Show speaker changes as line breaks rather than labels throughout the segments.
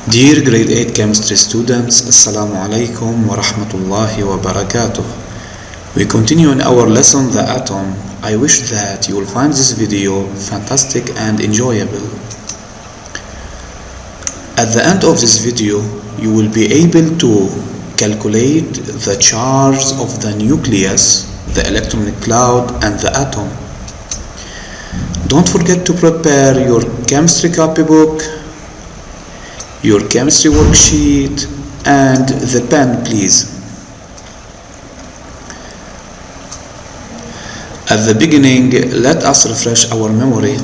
Dear grade 8 chemistry students, Assalamu alaikum wa rahmatullahi wa barakatuh. We continue in our lesson The Atom. I wish that you will find this video fantastic and enjoyable. At the end of this video, you will be able to calculate the charge of the nucleus, the electronic cloud, and the atom. Don't forget to prepare your chemistry copybook, your chemistry worksheet, and the pen, please. At the beginning, let us refresh our memory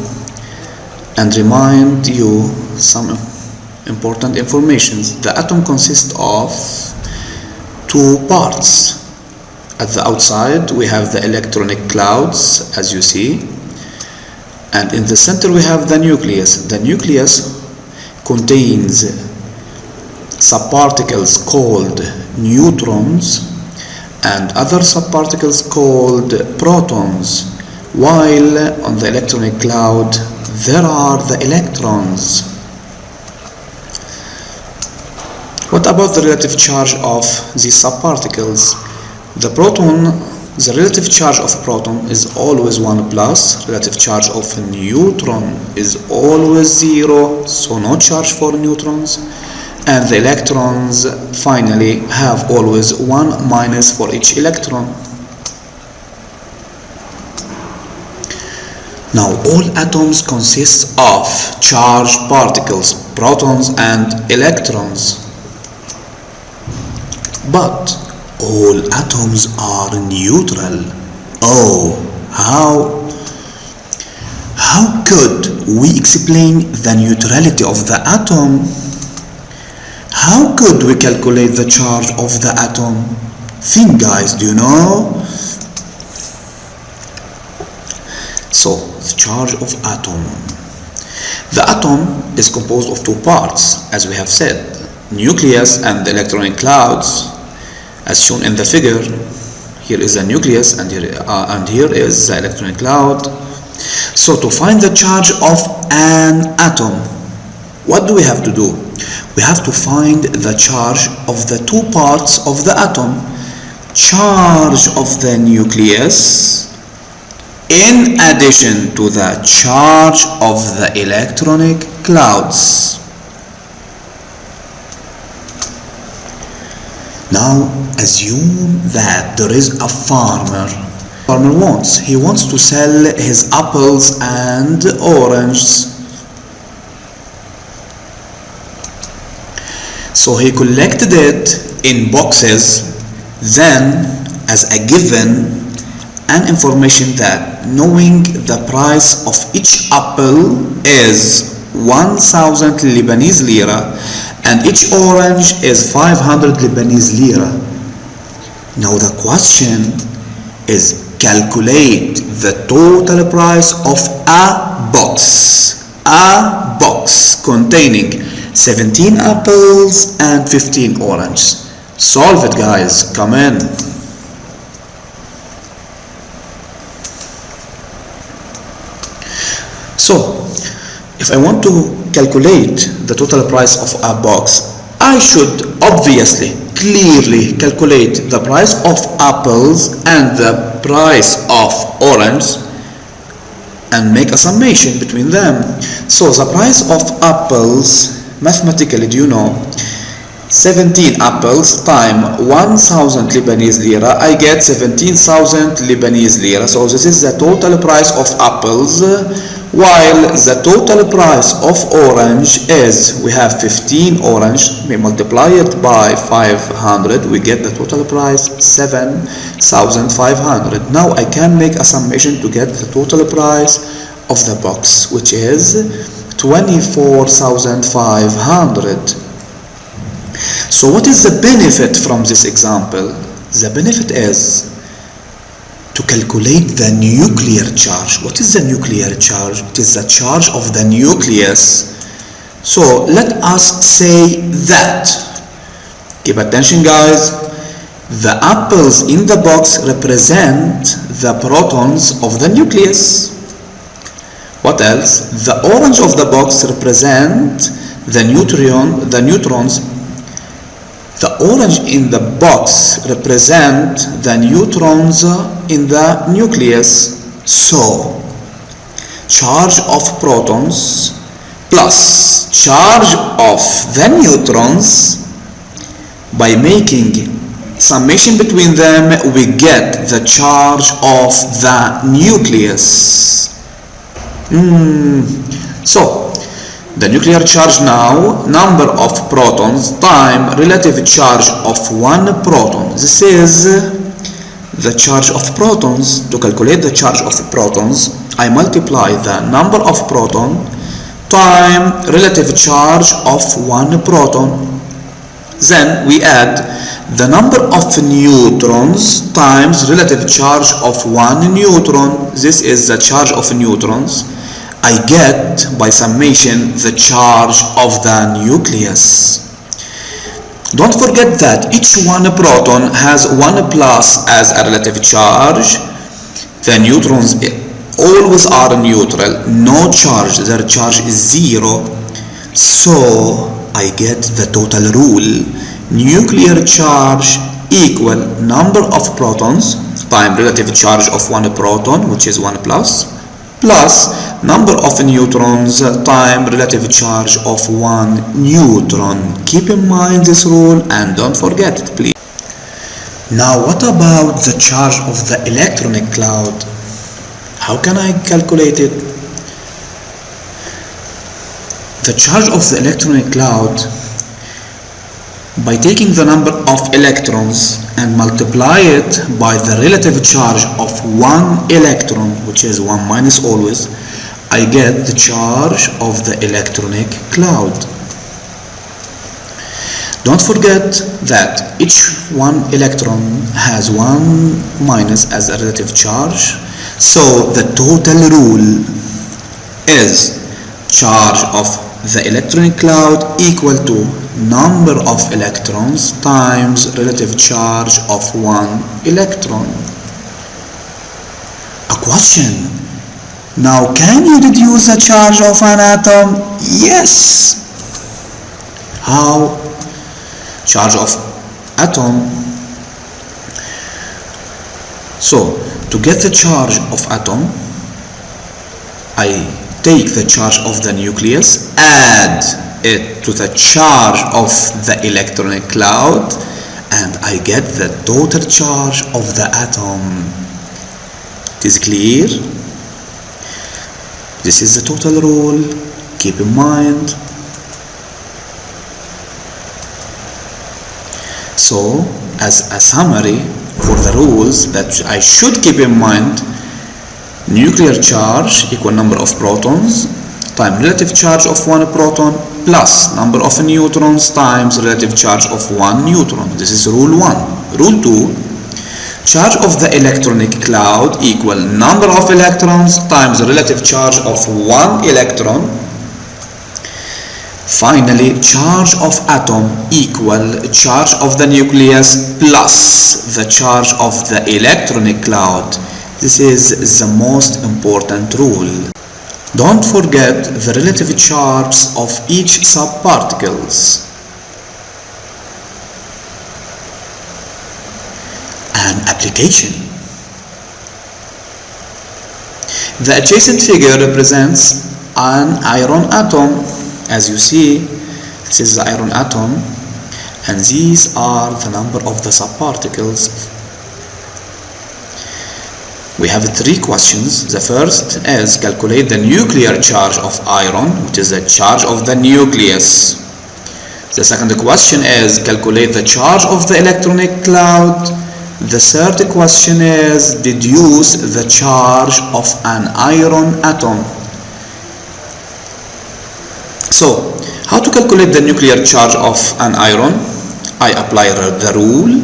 and remind you some important information. The atom consists of two parts. At the outside, we have the electronic clouds, as you see, and in the center we have the nucleus. The nucleus contains subparticles called neutrons and other subparticles called protons, while on the electronic cloud there are the electrons. What about the relative charge of these subparticles? The relative charge of proton is always 1 plus, relative charge of neutron is always 0, so no charge for neutrons, and the electrons finally have always 1 minus for each electron. Now all atoms consist of charged particles, protons and electrons, but all atoms are neutral. Oh, how could we explain the neutrality of the atom? How could we calculate the charge of the atom? Think, guys, do you know? So, the charge of atom. The atom is composed of two parts, as we have said, nucleus and the electronic clouds. As shown in the figure, here is the nucleus and here is the electronic cloud. So to find the charge of an atom, what do we have to do? We have to find the charge of the two parts of the atom. Charge of the nucleus in addition to the charge of the electronic clouds. Now assume that there is a farmer. He wants to sell his apples and oranges. So he collected it in boxes. Then, as a given, an information that knowing the price of each apple is 1,000 Lebanese lira and each orange is 500 Lebanese lira. Now the question is calculate the total price of a box containing 17 apples and 15 oranges. Solve it, guys, come in. So if I want to calculate the total price of a box, I should obviously clearly calculate the price of apples and the price of orange and make a summation between them. So the price of apples, mathematically, do you know, 17 apples times 1,000 Lebanese lira, I get 17,000 Lebanese lira. So this is the total price of apples, while the total price of orange is, we have 15 orange, we multiply it by 500, we get the total price 7,500. Now I can make a summation to get the total price of the box, which is 24,500. So what is the benefit from this example? The benefit is to calculate the nuclear charge. What is the nuclear charge? It is the charge of the nucleus. So let us say that, keep attention, guys, the apples in the box represent the protons of the nucleus. What else? The orange of the box represent the neutrons. The orange in the box represent the neutrons in the nucleus. So charge of protons plus charge of the neutrons, by making summation between them we get the charge of the nucleus. So the nuclear charge now, number of protons time relative charge of one proton. This is the charge of protons. To calculate the charge of protons, I multiply the number of proton time relative charge of one proton. Then we add the number of neutrons times relative charge of one neutron. This is the charge of neutrons. I get by summation the charge of the nucleus. Don't forget that each one proton has 1 plus as a relative charge. The neutrons always are neutral, no charge, their charge is 0. So I get the total rule. Nuclear charge equal number of protons times relative charge of one proton, which is 1 plus number of neutrons time relative charge of one neutron. Keep in mind this rule and don't forget it, please. Now what about the charge of the electronic cloud? How can I calculate it? The charge of the electronic cloud, by taking the number of electrons and multiply it by the relative charge of one electron, which is 1 minus always, I get the charge of the electronic cloud. Don't forget that each one electron has 1 minus as a relative charge, so the total rule is charge of the electronic cloud equal to number of electrons times relative charge of one electron. A question. Now can you deduce the charge of an atom? Yes. How? Charge of atom. So to get the charge of atom, I take the charge of the nucleus, add it to the charge of the electronic cloud, and I get the total charge of the atom. It is clear? This is the total rule. Keep in mind. So, as a summary for the rules that I should keep in mind, nuclear charge equal number of protons times relative charge of one proton plus number of neutrons times relative charge of one neutron. This is rule 1. Rule 2, charge of the electronic cloud equal number of electrons times relative charge of one electron. Finally, charge of atom equal charge of the nucleus plus the charge of the electronic cloud. This is the most important rule. Don't forget the relative charges of each subparticles. An application. The adjacent figure represents an iron atom. As you see, this is the iron atom, and these are the number of the subparticles. We have 3 questions. The first is calculate the nuclear charge of iron, which is the charge of the nucleus. The second question is calculate the charge of the electronic cloud. The third question is deduce the charge of an iron atom. So, how to calculate the nuclear charge of an iron? I apply the rule.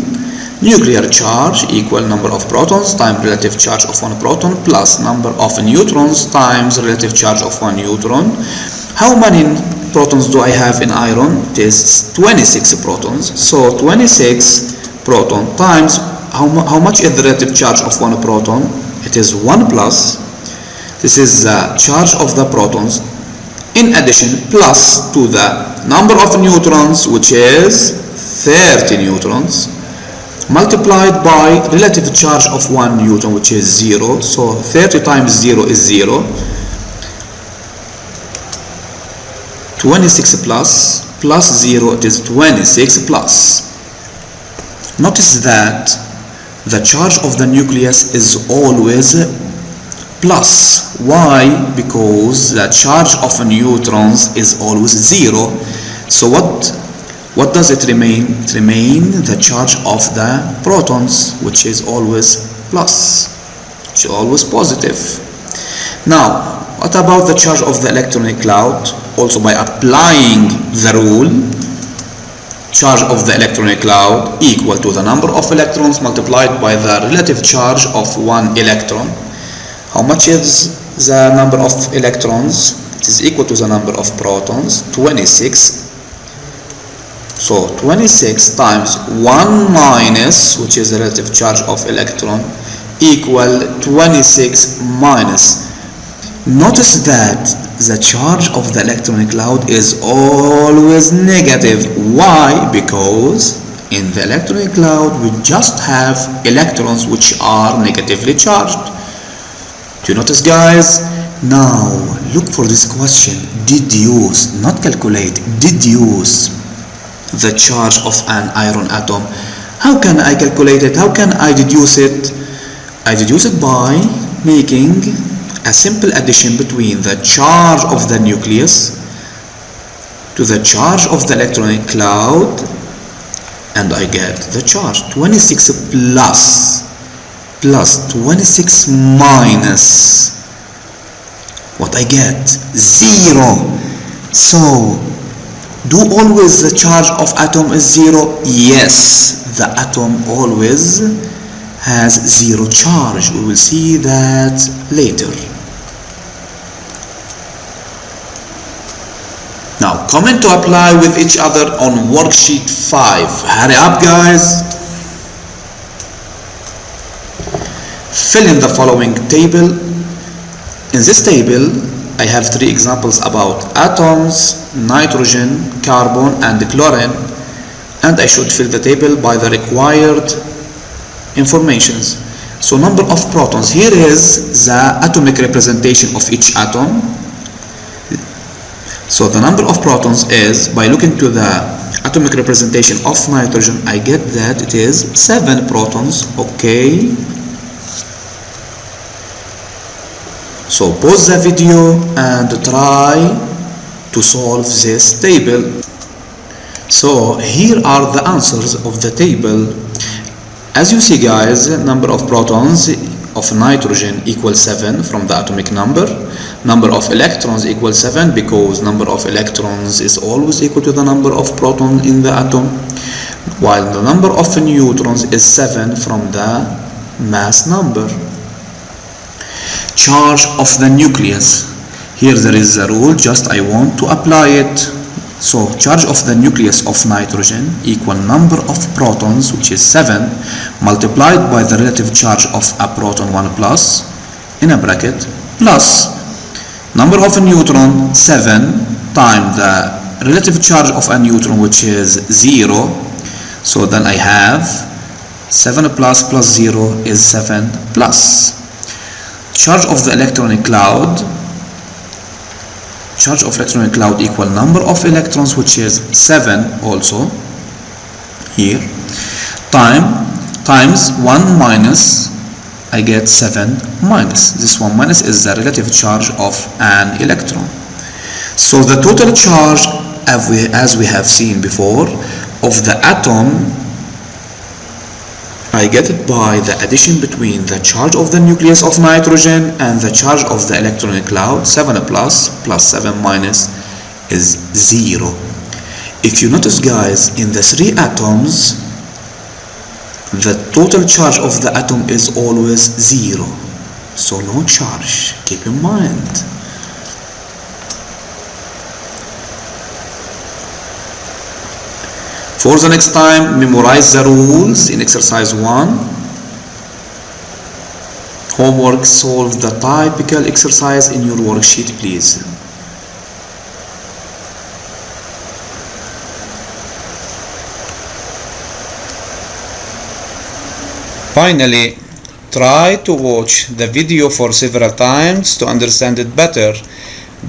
Nuclear charge equal number of protons times relative charge of one proton plus number of neutrons times relative charge of one neutron. How many protons do I have in iron? It is 26 protons. So 26 proton times how much is the relative charge of one proton? It is 1 plus. This is the charge of the protons. in addition plus to the number of neutrons, which is 30 neutrons, multiplied by relative charge of 1 Newton, which is 0. So 30 times 0 is 0. 26 plus 0, it is 26 plus. Notice that the charge of the nucleus is always plus. Why? Because the charge of neutrons is always 0. So what does it remain? It remains the charge of the protons, which is always plus, which is always positive. Now, what about the charge of the electronic cloud? Also by applying the rule, charge of the electronic cloud equal to the number of electrons multiplied by the relative charge of one electron. How much is the number of electrons? It is equal to the number of protons, 26. So 26 times 1 minus, which is the relative charge of electron, equal 26 minus. Notice that the charge of the electronic cloud is always negative. Why? Because in the electronic cloud we just have electrons which are negatively charged. Do you notice, guys? Now look for this question. Deduce, not calculate, deduce the charge of an iron atom. How can I calculate it? How can I deduce it? I deduce it by making a simple addition between the charge of the nucleus to the charge of the electronic cloud, and I get the charge 26 plus 26 minus, what I get? 0. So do always the charge of atom is 0? Yes, the atom always has 0 charge. We will see that later. Now, comment to apply with each other on worksheet 5. Hurry up, guys. Fill in the following table. In this table, I have 3 examples about atoms, nitrogen, carbon, and chlorine, and I should fill the table by the required informations. So number of protons, here is the atomic representation of each atom. So the number of protons is, by looking to the atomic representation of nitrogen, I get that it is 7 protons. Okay, so pause the video and try to solve this table. So here are the answers of the table. As you see, guys, number of protons of nitrogen equals 7 from the atomic number. Number of electrons equals 7 because number of electrons is always equal to the number of protons in the atom, while the number of neutrons is 7 from the mass number. Charge of the nucleus. Here there is a rule, just I want to apply it. So charge of the nucleus of nitrogen equal number of protons, which is 7, multiplied by the relative charge of a proton 1 plus, in a bracket, plus number of a neutron 7 times the relative charge of a neutron, which is 0. So then I have 7 plus 0 is 7 plus. Charge of the electronic cloud. Charge of electronic cloud equal number of electrons, which is 7 also here, times 1 minus, I get 7 minus. This 1 minus is the relative charge of an electron. So the total charge, as we have seen before, of the atom, I get it by the addition between the charge of the nucleus of nitrogen and the charge of the electronic cloud. 7 plus 7 minus is 0. If you notice, guys, in the 3 atoms, the total charge of the atom is always 0. So no charge. Keep in mind. For the next time, memorize the rules in exercise 1. Homework, solve the typical exercise in your worksheet, please. Finally, try to watch the video for several times to understand it better.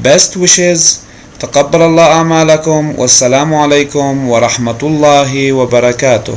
Best wishes. تقبل الله أعمالكم والسلام عليكم ورحمة الله وبركاته.